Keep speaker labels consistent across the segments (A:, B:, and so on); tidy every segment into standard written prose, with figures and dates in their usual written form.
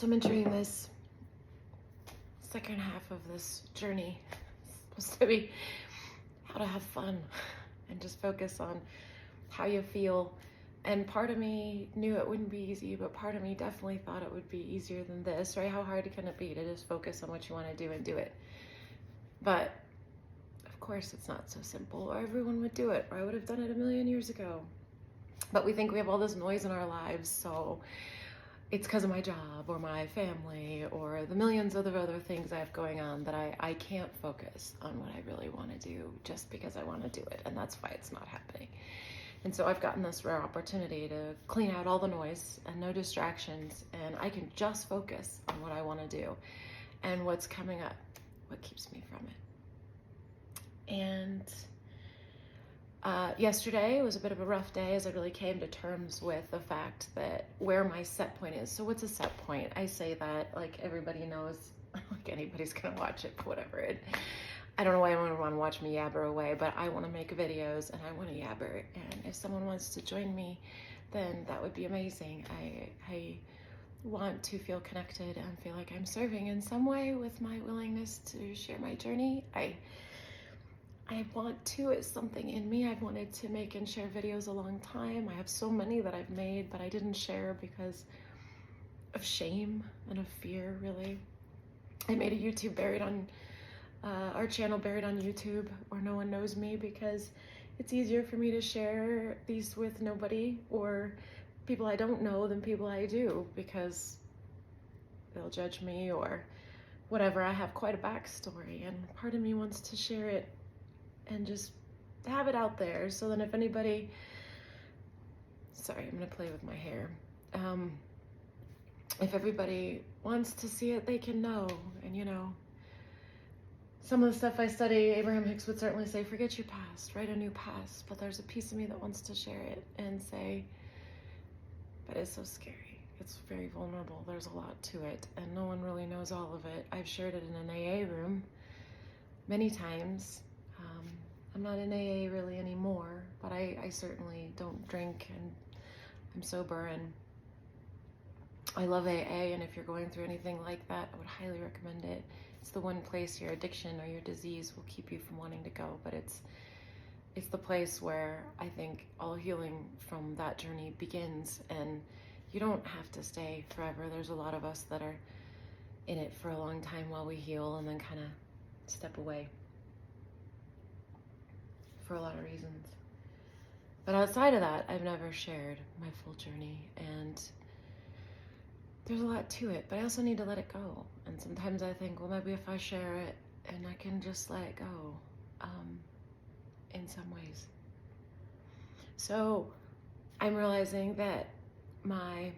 A: So I'm entering this second half of this journey. It's supposed to be how to have fun and just focus on how you feel. And part of me knew it wouldn't be easy, but part of me definitely thought it would be easier than this, right? How hard can it be to just focus on what you want to do and do it? But of course it's not so simple, or everyone would do it, or I would have done it a million years ago. But we think we have all this noise in our lives, so it's because of my job or my family or the millions of other things I have going on that I can't focus on what I really want to do just because I want to do it, and that's why it's not happening. And so I've gotten this rare opportunity to clean out all the noise and no distractions, and I can just focus on what I want to do and what's coming up, what keeps me from it. And yesterday was a bit of a rough day as I really came to terms with the fact that where my set point is. So what's a set point? I say that like everybody knows, like anybody's gonna watch it, whatever. I don't know why anyone would want to watch me yabber away, but I want to make videos and I want to yabber. And if someone wants to join me, then that would be amazing. I want to feel connected and feel like I'm serving in some way with my willingness to share my journey. I want to, it's something in me. I've wanted to make and share videos a long time. I have so many that I've made, but I didn't share because of shame and of fear, really. I made a YouTube buried on our channel buried on YouTube where no one knows me, because it's easier for me to share these with nobody or people I don't know than people I do, because they'll judge me or whatever. I have quite a backstory, and part of me wants to share it and just have it out there, so then if anybody, sorry, I'm gonna play with my hair. If everybody wants to see it, they can know. And you know, some of the stuff I study, Abraham Hicks would certainly say, forget your past, write a new past. But there's a piece of me that wants to share it and say, but it's so scary. It's very vulnerable. There's a lot to it, and no one really knows all of it. I've shared it in an AA room many times. I'm not in AA really anymore, but I certainly don't drink, and I'm sober, and I love AA. And if you're going through anything like that, I would highly recommend it. It's the one place your addiction or your disease will keep you from wanting to go, but it's the place where I think all healing from that journey begins, and you don't have to stay forever. There's a lot of us that are in it for a long time while we heal and then kind of step away for a lot of reasons. But outside of that, I've never shared my full journey, and there's a lot to it, but I also need to let it go. And sometimes I think, well, maybe if I share it and I can just let it go in some ways. So I'm realizing that my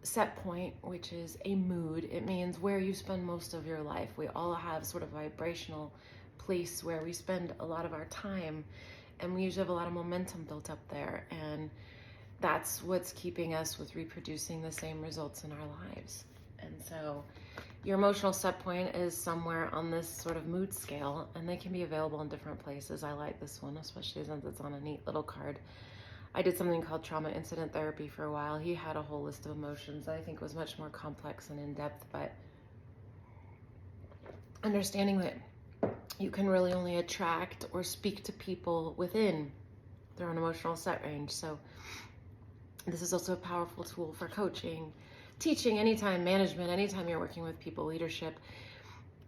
A: set point, which is a mood, it means where you spend most of your life. We all have sort of vibrational place where we spend a lot of our time, and we usually have a lot of momentum built up there, and that's what's keeping us with reproducing the same results in our lives. And so your emotional set point is somewhere on this sort of mood scale, and they can be available in different places. I like this one, especially since it's on a neat little card. I did something called trauma incident therapy for a while. He had a whole list of emotions that I think was much more complex and in-depth, but understanding that you can really only attract or speak to people within their own emotional set range. So this is also a powerful tool for coaching, teaching, anytime, management, anytime you're working with people, leadership,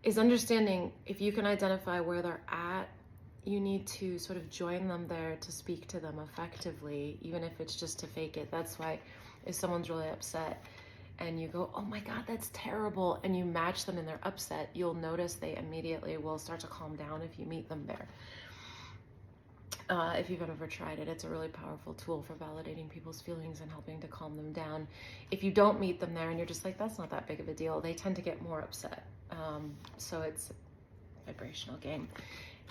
A: is understanding if you can identify where they're at, you need to sort of join them there to speak to them effectively, even if it's just to fake it. That's why if someone's really upset and you go, oh my God, that's terrible, and you match them in their upset, you'll notice they immediately will start to calm down if you meet them there. If you've ever tried it, it's a really powerful tool for validating people's feelings and helping to calm them down. If you don't meet them there and you're just like, that's not that big of a deal, they tend to get more upset. So it's a vibrational game.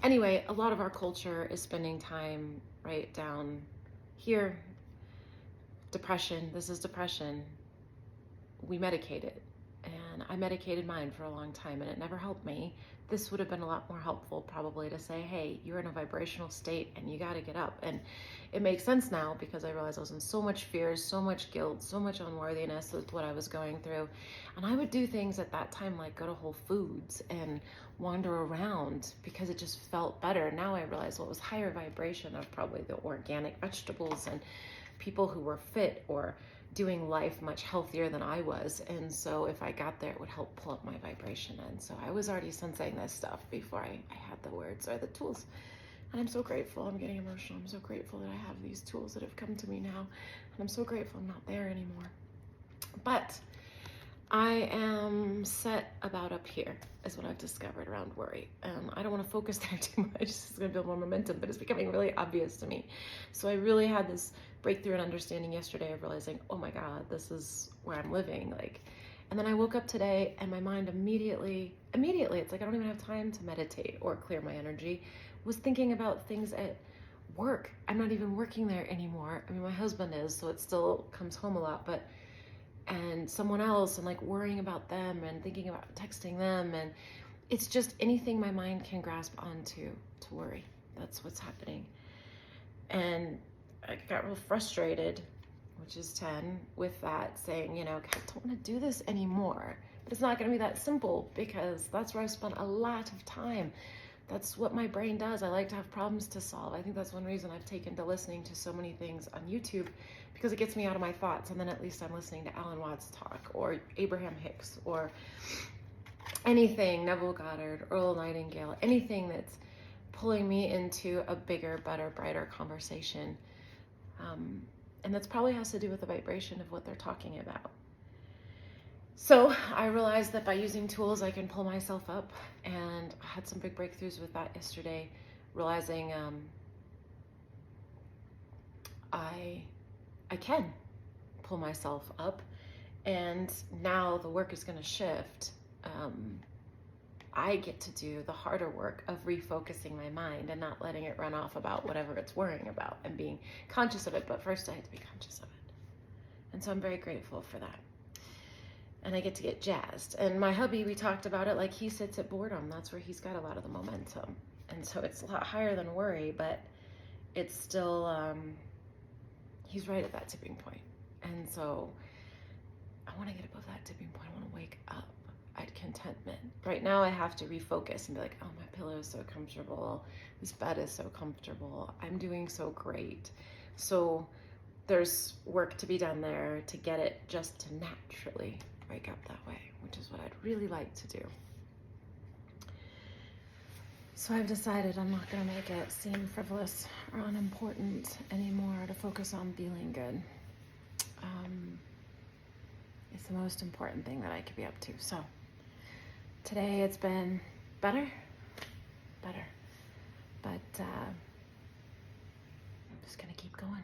A: Anyway, a lot of our culture is spending time right down here. Depression, this is depression. We medicate it. And and I medicated mine for a long time and it never helped me. This would have been a lot more helpful probably to say, hey, you're in a vibrational state and you got to get up. And it makes sense now because I realized I was in so much fear, so much guilt, so much unworthiness with what I was going through. And I would do things at that time like go to Whole Foods and wander around because it just felt better. Now I realize what was higher vibration of probably the organic vegetables and people who were fit or doing life much healthier than I was. And so if I got there, it would help pull up my vibration in. So I was already sensing this stuff before I had the words or the tools. And I'm so grateful. I'm getting emotional. I'm so grateful that I have these tools that have come to me now. And I'm so grateful I'm not there anymore. But I am set about up here is what I've discovered around worry. I don't want to focus there too much. It's going to build more momentum, but it's becoming really obvious to me. So I really had this breakthrough and understanding yesterday of realizing, oh my God, this is where I'm living. And then I woke up today and my mind immediately, it's like I don't even have time to meditate or clear my energy, was thinking about things at work. I'm not even working there anymore. I mean, my husband is, so it still comes home a lot, and someone else and like worrying about them and thinking about texting them. And it's just anything my mind can grasp onto to worry. That's what's happening. And I got real frustrated, which is 10, with that, saying, God, I don't want to do this anymore. But it's not going to be that simple because that's where I've spent a lot of time. That's what my brain does. I like to have problems to solve. I think that's one reason I've taken to listening to so many things on YouTube, because it gets me out of my thoughts. And then at least I'm listening to Alan Watts talk or Abraham Hicks or anything, Neville Goddard, Earl Nightingale, anything that's pulling me into a bigger, better, brighter conversation. And that's probably has to do with the vibration of what they're talking about. So I realized that by using tools, I can pull myself up, and I had some big breakthroughs with that yesterday, realizing I can pull myself up, and now the work is going to shift. I get to do the harder work of refocusing my mind and not letting it run off about whatever it's worrying about and being conscious of it. But first I have to be conscious of it. And so I'm very grateful for that. And I get to get jazzed. And my hubby, we talked about it, like he sits at boredom. That's where he's got a lot of the momentum. And so it's a lot higher than worry, but it's still, he's right at that tipping point. And so I want to get above that tipping point. I want to wake up at contentment. Right now I have to refocus and be like, oh, my pillow is so comfortable. This bed is so comfortable. I'm doing so great. So there's work to be done there to get it just to naturally wake up that way, which is what I'd really like to do. So I've decided I'm not going to make it seem frivolous or unimportant anymore to focus on feeling good. It's the most important thing that I could be up to. So today it's been better, but I'm just going to keep going.